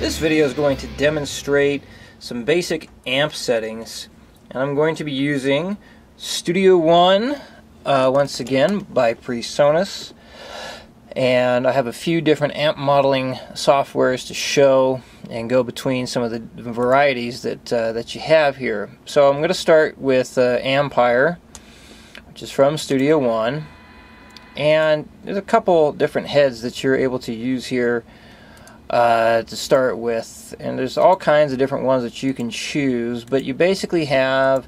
This video is going to demonstrate some basic amp settings, and I'm going to be using Studio One once again by PreSonus, and I have a few different amp modeling softwares to show and go between some of the varieties that you have here. So I'm going to start with Ampire, which is from Studio One, and there's a couple different heads that you're able to use here to start with, and there's all kinds of different ones that you can choose, but you basically have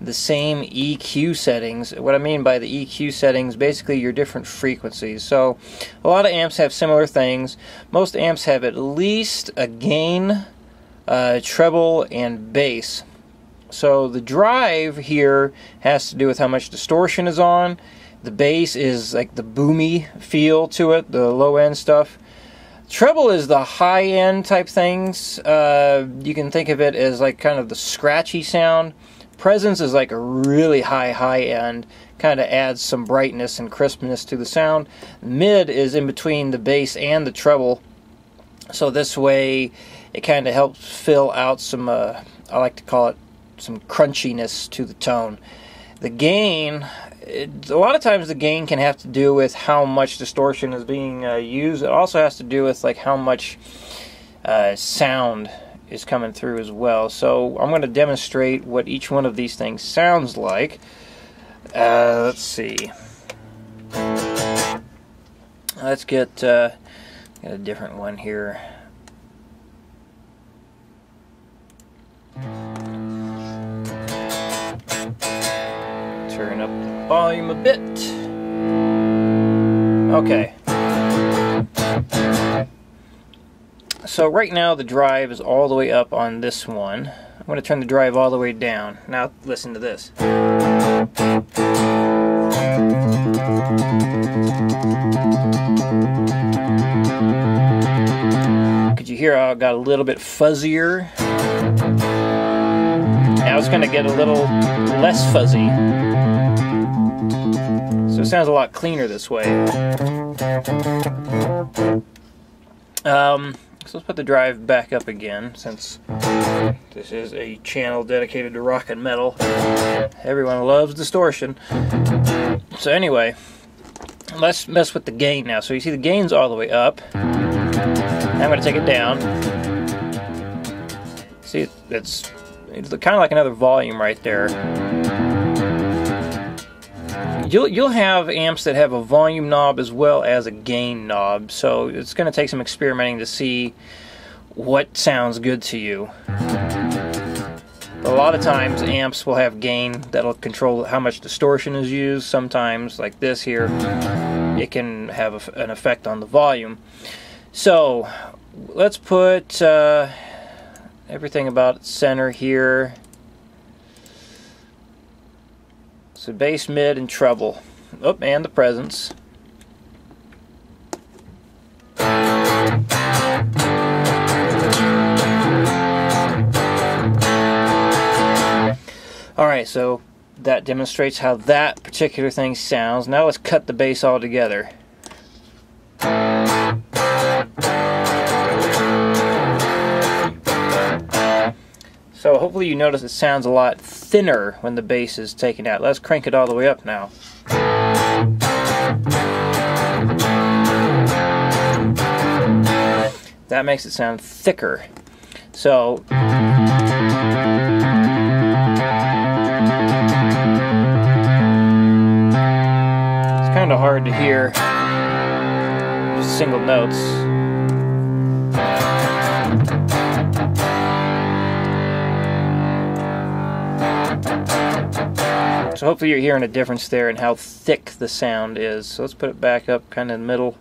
the same EQ settings. What I mean by the EQ settings, basically your different frequencies. So a lot of amps have similar things. Most amps have at least a gain, treble, and bass. So the drive here has to do with how much distortion is on. The bass is like the boomy feel to it, the low end stuff. Treble is the high-end type things. You can think of it as like kind of the scratchy sound. Presence is like a really high-end, kind of adds some brightness and crispness to the sound. Mid is in between the bass and the treble, so this way it kind of helps fill out some, I like to call it, some crunchiness to the tone. The gain, a lot of times the gain can have to do with how much distortion is being used. It also has to do with like how much sound is coming through as well. So I'm going to demonstrate what each one of these things sounds like. Let's see. Let's get a different one here. Turn up the volume a bit. Okay. So right now the drive is all the way up on this one. I'm going to turn the drive all the way down. Now listen to this. Could you hear how it got a little bit fuzzier? Now it's going to get a little less fuzzy. So it sounds a lot cleaner this way. So let's put the drive back up again, since this is a channel dedicated to rock and metal. Everyone loves distortion. So anyway, let's mess with the gain now. So you see the gain's all the way up. Now I'm going to take it down. See, it's kind of like another volume right there. You'll have amps that have a volume knob as well as a gain knob, so it's going to take some experimenting to see what sounds good to you. A lot of times amps will have gain that'll control how much distortion is used. Sometimes, like this here, it can have an effect on the volume. So let's put everything about center here. So bass, mid, and treble. Oh, and the presence. Alright, so that demonstrates how that particular thing sounds. Now let's cut the bass all together. So hopefully you notice it sounds a lot thinner when the bass is taken out. Let's crank it all the way up now. That makes it sound thicker. So it's kind of hard to hear just single notes. So hopefully you're hearing a difference there in how thick the sound is. So let's put it back up kind of in the middle.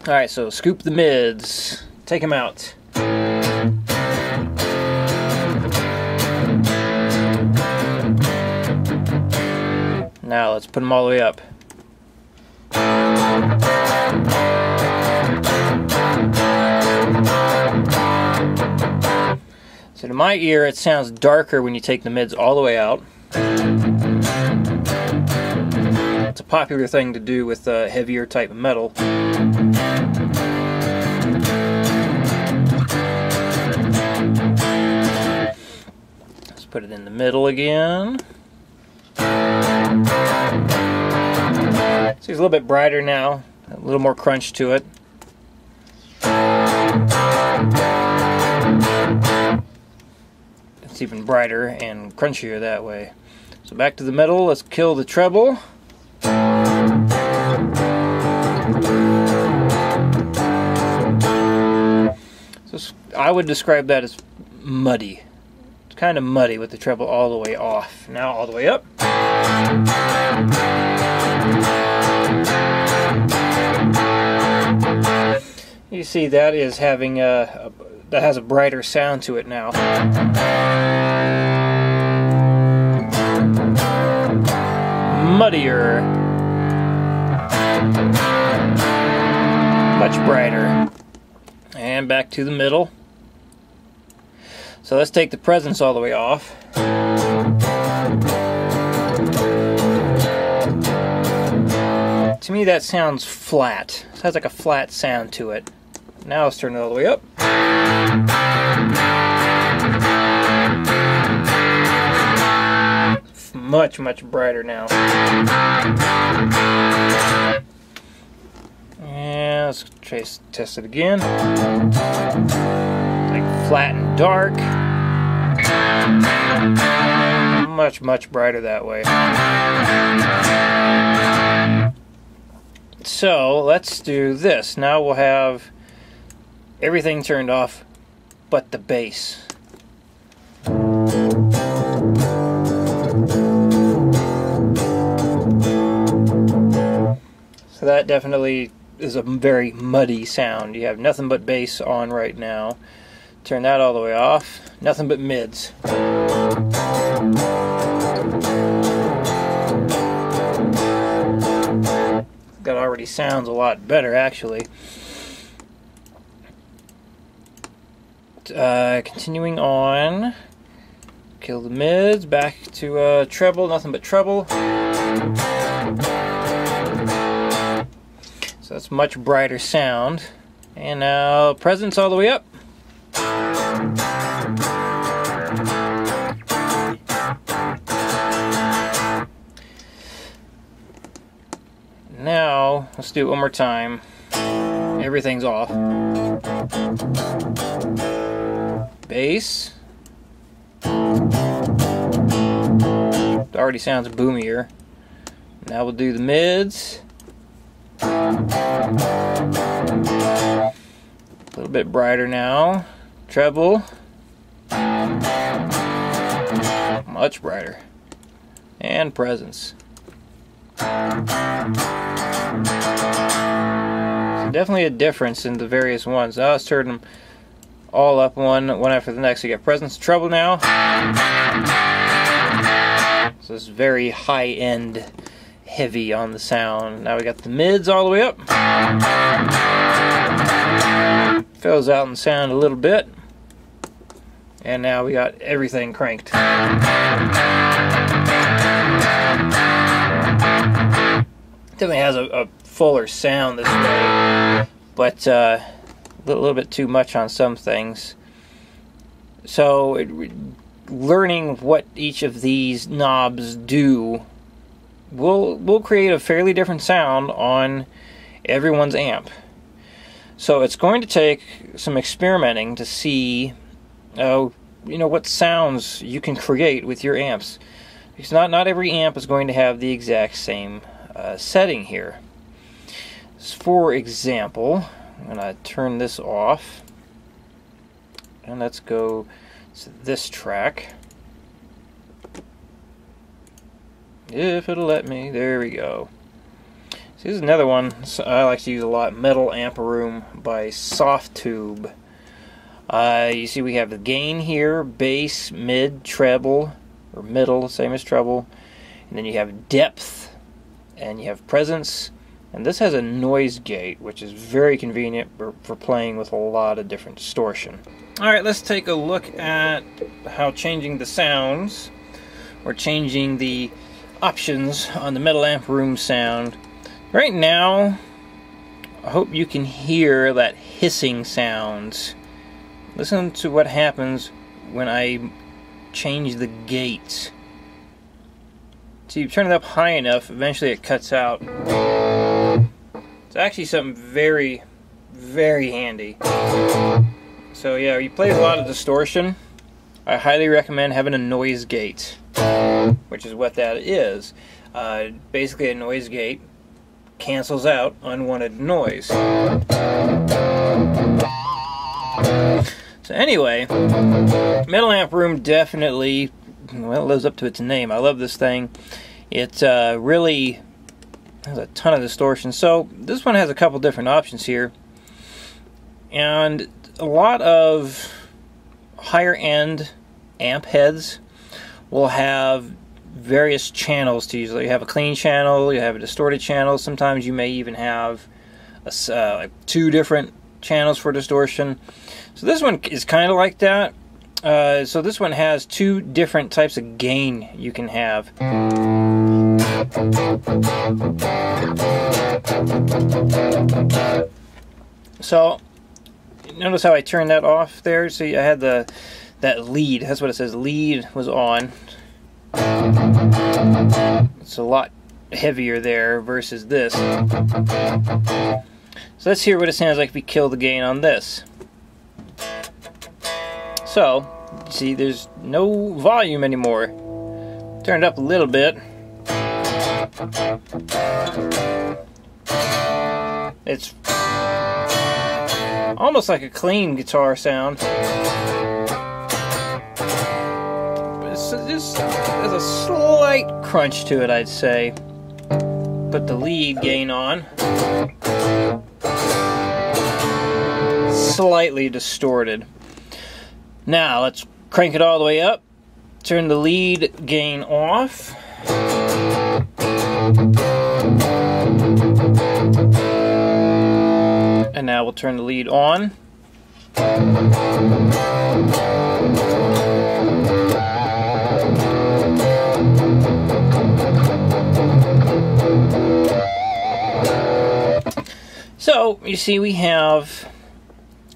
Alright, so scoop the mids. Take them out. Now let's put them all the way up. So to my ear it sounds darker when you take the mids all the way out. It's a popular thing to do with heavier type of metal. put it in the middle again. See, it's a little bit brighter now, a little more crunch to it. It's even brighter and crunchier that way. So back to the middle, let's kill the treble. So I would describe that as muddy. It's kind of muddy with the treble all the way off. Now all the way up. You see that is having that has a brighter sound to it now. Muddier. Much brighter. And back to the middle. So let's take the presence all the way off. To me that sounds flat. It has like a flat sound to it. Now let's turn it all the way up. Much, much brighter now. And let's test it again. Like flat and dark. Much, much brighter that way. So let's do this. Now we'll have everything turned off but the bass. So that definitely is a very muddy sound. You have nothing but bass on right now. Turn that all the way off. Nothing but mids. That already sounds a lot better, actually. Continuing on. Kill the mids. Back to treble. Nothing but treble. So that's much brighter sound. And now presence all the way up. Now let's do it one more time. Everything's off. Bass. It already sounds boomier. Now we'll do the mids. A little bit brighter now. Treble. Much brighter. And presence. So definitely a difference in the various ones. Now let's turn them all up one after the next. You get presence, treble now. So it's very high-end, heavy on the sound. Now we got the mids all the way up. Fills out in sound a little bit. And now we got everything cranked. Definitely has a fuller sound this way, but a little bit too much on some things. So learning what each of these knobs do will create a fairly different sound on everyone's amp. So it's going to take some experimenting to see what sounds you can create with your amps. Because not every amp is going to have the exact same setting here. For example, I'm going to turn this off and let's go to this track. If it'll let me. There we go. So here's another one I like to use a lot, Metal Amp Room by Softube. You see we have the gain here, bass, mid, treble, or middle, same as treble, and then you have depth, and you have presence, and this has a noise gate, which is very convenient for playing with a lot of different distortion. Alright, let's take a look at how changing the sounds, or changing the options on the Metal Amp Room sound. Right now, I hope you can hear that hissing sounds. Listen to what happens when I change the gate. So you turn it up high enough, eventually it cuts out. It's actually something very, very handy. So yeah, you play with a lot of distortion, I highly recommend having a noise gate, which is what that is. Basically a noise gate cancels out unwanted noise. So anyway, Metal Amp Room definitely, well, lives up to its name. I love this thing. It really has a ton of distortion. So this one has a couple different options here, and a lot of higher end amp heads will have various channels to use. You have a clean channel, you have a distorted channel. Sometimes you may even have like 2 different channels for distortion. So this one is kind of like that. So this one has 2 different types of gain you can have. So notice how I turned that off there. See, I had that lead. That's what it says. Lead was on. It's a lot heavier there versus this. So let's hear what it sounds like if we kill the gain on this. So, see, there's no volume anymore. Turn it up a little bit. It's almost like a clean guitar sound. But it's just, there's a slight crunch to it, I'd say. Put the lead gain on. Slightly distorted. Now let's crank it all the way up. Turn the lead gain off. And now we'll turn the lead on. So you see we have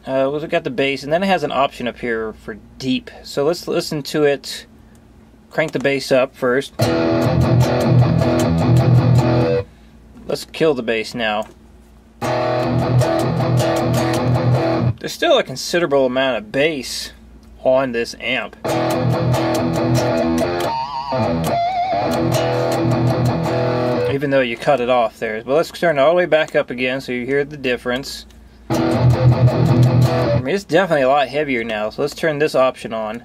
we've got the bass, and then it has an option up here for deep. So let's listen to it. Crank the bass up first. Let's kill the bass now. There's still a considerable amount of bass on this amp. Even though you cut it off there. But let's turn it all the way back up again so you hear the difference. I mean, it's definitely a lot heavier now, so let's turn this option on.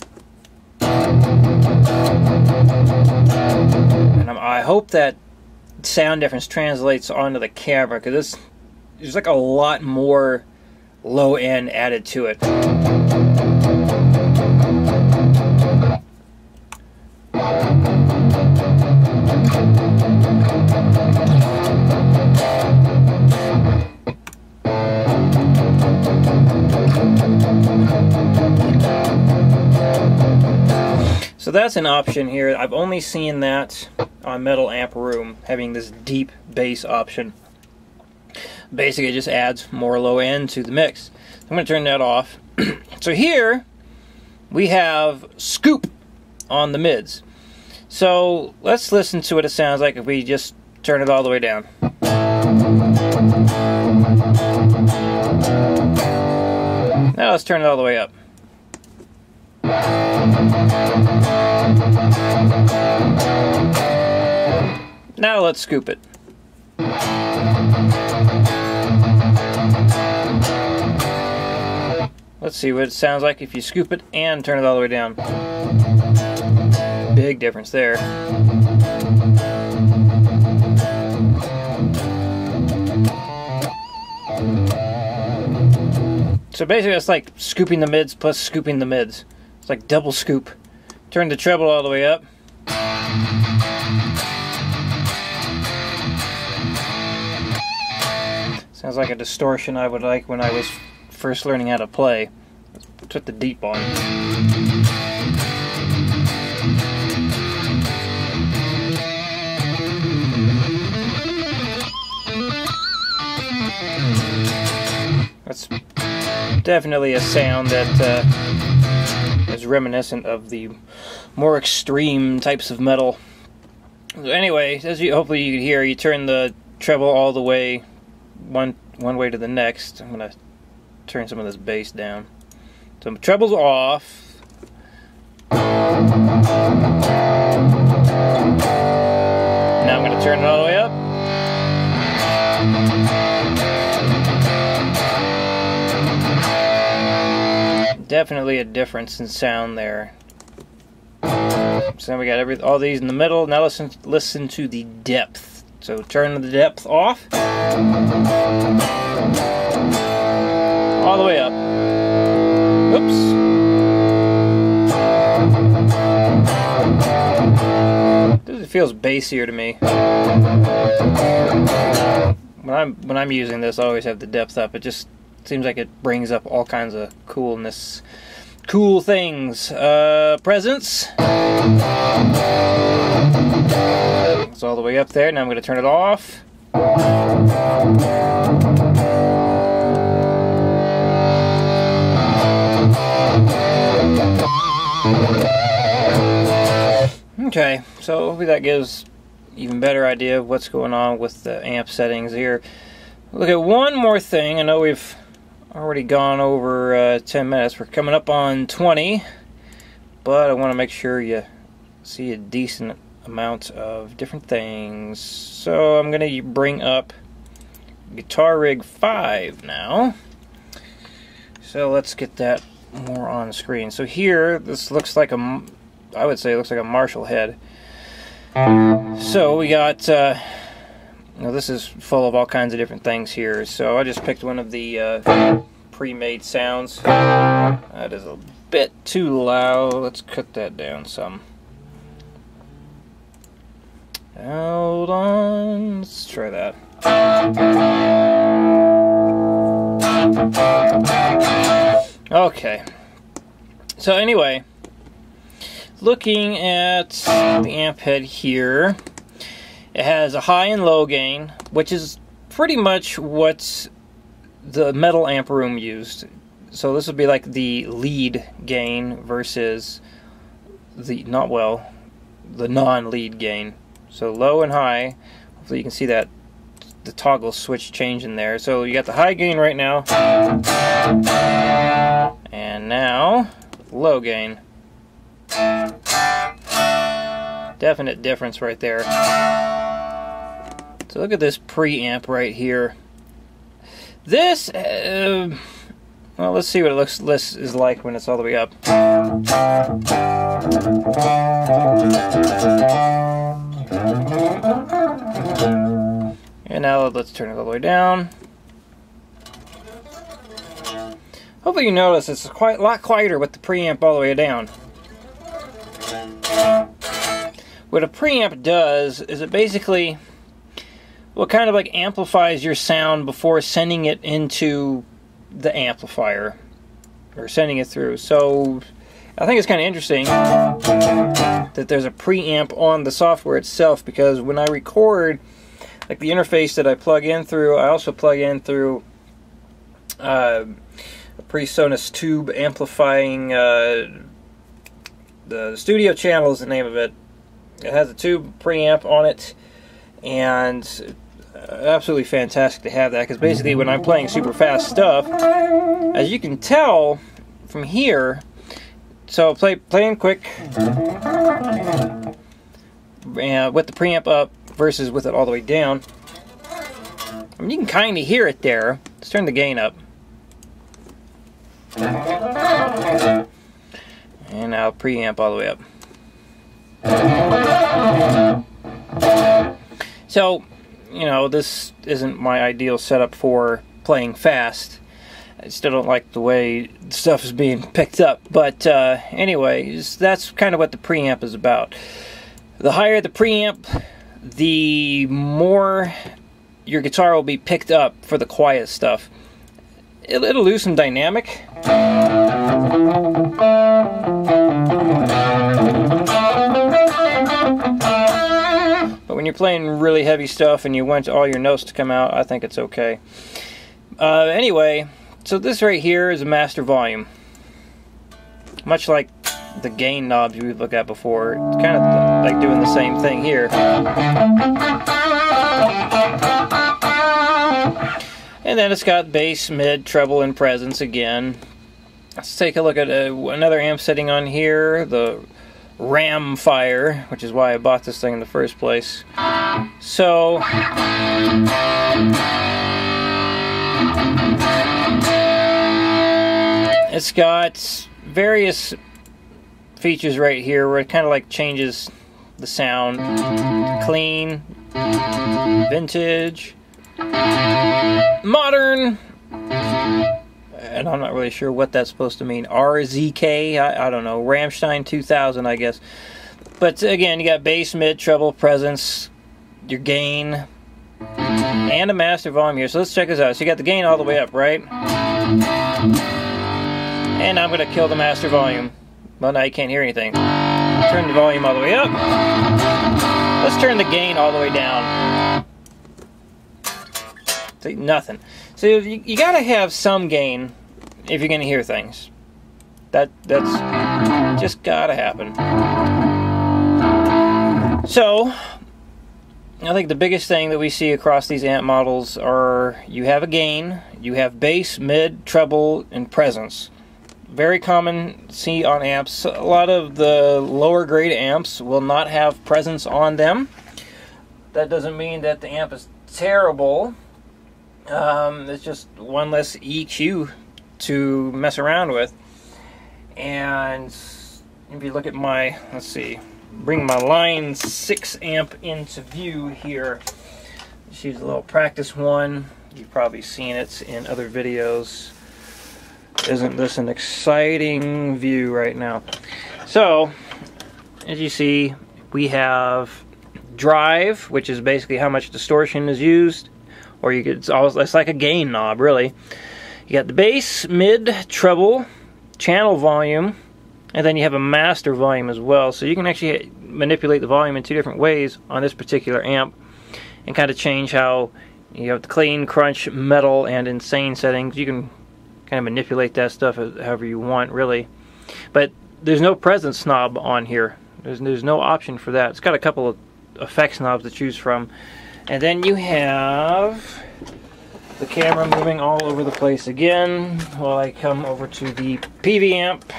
And I hope that sound difference translates onto the camera, because there's like a lot more low end added to it. So that's an option here. I've only seen that on Metal Amp Room, having this deep bass option. Basically, it just adds more low end to the mix. I'm going to turn that off. So here we have scoop on the mids. So let's listen to what it sounds like if we just turn it all the way down. Now let's turn it all the way up. Now let's scoop it. Let's see what it sounds like if you scoop it and turn it all the way down. Big difference there. So basically it's like scooping the mids plus scooping the mids. It's like double scoop. Turn the treble all the way up. Sounds like a distortion I would like when I was first learning how to play. Let's put the deep on. That's definitely a sound that is reminiscent of the more extreme types of metal. Anyway, as you hopefully you can hear, you turn the treble all the way one way to the next. I'm gonna turn some of this bass down. So treble's off. Now I'm gonna turn it all the way up. Definitely a difference in sound there. So we got all these in the middle. Now listen to the depth. So turn the depth off. All the way up. Oops. This feels bassier to me. When I'm using this, I always have the depth up. It just seems like it brings up all kinds of coolness. Cool things. Presence. It's all the way up there. Now I'm going to turn it off. Okay, so hopefully that gives even better idea of what's going on with the amp settings here. Look at one more thing. I know we've already gone over 10 minutes. We're coming up on 20, but I want to make sure you see a decent amount of different things. So I'm going to bring up Guitar Rig 5 now. So let's get that more on screen. So here, this looks like I would say it looks like a Marshall head. So we got, this is full of all kinds of different things here. So I just picked one of the pre-made sounds. That is a bit too loud. Let's cut that down some. Hold on. Let's try that. Okay. So anyway, looking at the amp head here, it has a high and low gain, which is pretty much what the Metal Amp Room used. So this would be like the lead gain versus the non-lead gain. So low and high. Hopefully you can see that the toggle switch changing there. So you got the high gain right now, and now low gain. Definite difference right there. So look at this preamp right here. This, well, let's see what it is like when it's all the way up. And now let's turn it all the way down. Hopefully you notice it's a lot quieter with the preamp all the way down. What a preamp does is it basically, well, kind of like amplifies your sound before sending it into the amplifier, or sending it through. So I think it's kind of interesting that there's a preamp on the software itself, because when I record, like the interface that I plug in through, I also plug in through a PreSonus tube amplifying, the studio channel is the name of it. It has a tube preamp on it, and absolutely fantastic to have that, because basically when I'm playing super fast stuff, as you can tell from here, so playing quick with the preamp up versus with it all the way down, I mean, you can kind of hear it there. Let's turn the gain up. And now preamp all the way up. So, you know, this isn't my ideal setup for playing fast. I still don't like the way stuff is being picked up. But anyway, that's kind of what the preamp is about. The higher the preamp, the more your guitar will be picked up for the quiet stuff. It'll lose some dynamic. But when you're playing really heavy stuff and you want all your notes to come out, I think it's okay. Anyway, so this right here is a master volume. Much like the gain knobs we looked at before. It's kind of like doing the same thing here. And then it's got bass, mid, treble, and presence again. Let's take a look at another amp setting on here, the Ramfire, which is why I bought this thing in the first place. So it's got various features right here where it kind of like changes the sound. Clean, vintage, modern, and I'm not really sure what that's supposed to mean. RZK, I don't know. Rammstein 2000, I guess. But again, you got bass, mid, treble, presence, your gain, and a master volume here. So let's check this out. So you got the gain all the way up, right? And I'm going to kill the master volume. Well, now you can't hear anything. Turn the volume all the way up. Let's turn the gain all the way down. See, nothing. So you got to have some gain if you're going to hear things. That's just got to happen. So I think the biggest thing that we see across these amp models are you have a gain, you have bass, mid, treble, and presence. Very common to see on amps. A lot of the lower grade amps will not have presence on them. That doesn't mean that the amp is terrible. It's just one less EQ to mess around with. And if you look at my, let's see, bring my Line 6 amp into view here. Just use a little practice one. You've probably seen it in other videos. Isn't this an exciting view right now? So, as you see, we have drive, which is basically how much distortion is used, or you could, it's like a gain knob, really. You got the bass, mid, treble, channel volume, and then you have a master volume as well. So you can actually manipulate the volume in two different ways on this particular amp, and kind of change how you have the clean, crunch, metal, and insane settings. You can kind of manipulate that stuff however you want, really. But there's no presence knob on here. There's no option for that. It's got a couple of effects knobs to choose from. And then you have the camera moving all over the place again while I come over to the PV amp,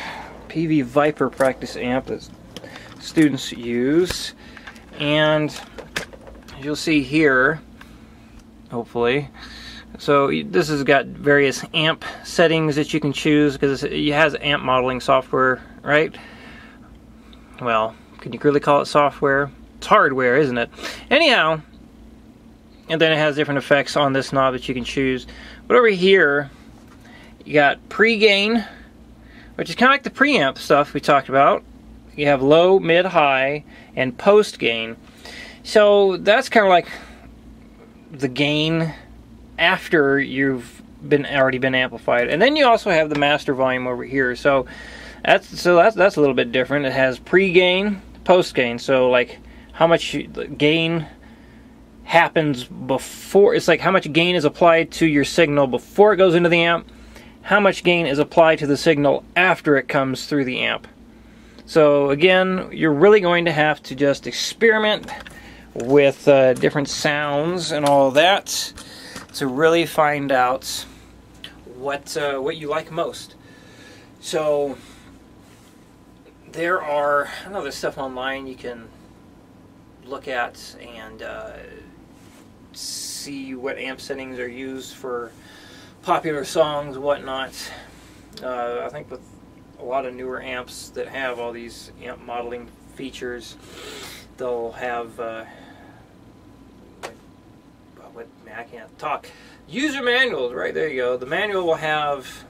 PV Viper practice amp that students use. And as you'll see here, hopefully, so this has got various amp settings that you can choose because it has amp modeling software, right? Well, can you really call it software? It's hardware, isn't it? Anyhow, and then it has different effects on this knob that you can choose. But over here, you got pre-gain, which is kind of like the preamp stuff we talked about. You have low, mid, high, and post-gain. So that's kind of like the gain after you've already been amplified. And then you also have the master volume over here. So that's a little bit different. It has pre-gain, post-gain. So like how much gain happens before, it's like how much gain is applied to your signal before it goes into the amp, how much gain is applied to the signal after it comes through the amp. So again, you're really going to have to just experiment with different sounds and all that to really find out what you like most. So there are another stuff online you can look at and see what amp settings are used for popular songs, whatnot. I think with a lot of newer amps that have all these amp modeling features, they'll have I can't talk. User manuals, right there you go. The manual will have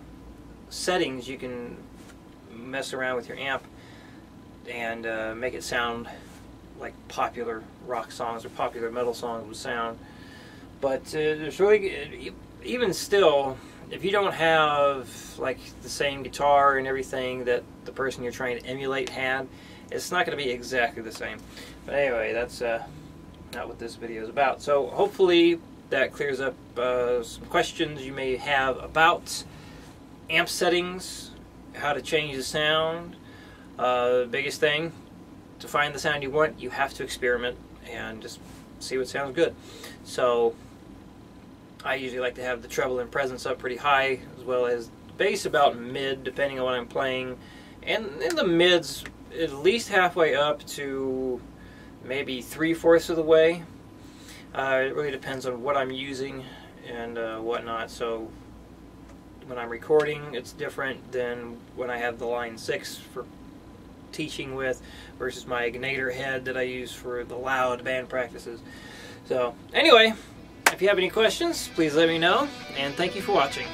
settings you can mess around with your amp and make it sound like popular rock songs or popular metal songs would sound. But there's really, even still, if you don't have like the same guitar and everything that the person you're trying to emulate had, it's not going to be exactly the same. But anyway, that's not what this video is about. So hopefully that clears up some questions you may have about amp settings, how to change the sound, Biggest thing, to find the sound you want, you have to experiment and just see what sounds good. So I usually like to have the treble and presence up pretty high, as well as bass about mid, depending on what I'm playing, and in the mids at least halfway up to maybe 3/4 of the way. It really depends on what I'm using and whatnot. So when I'm recording, it's different than when I have the Line 6 for teaching with versus my Ignitor head that I use for the loud band practices. So anyway, if you have any questions, please let me know, and thank you for watching.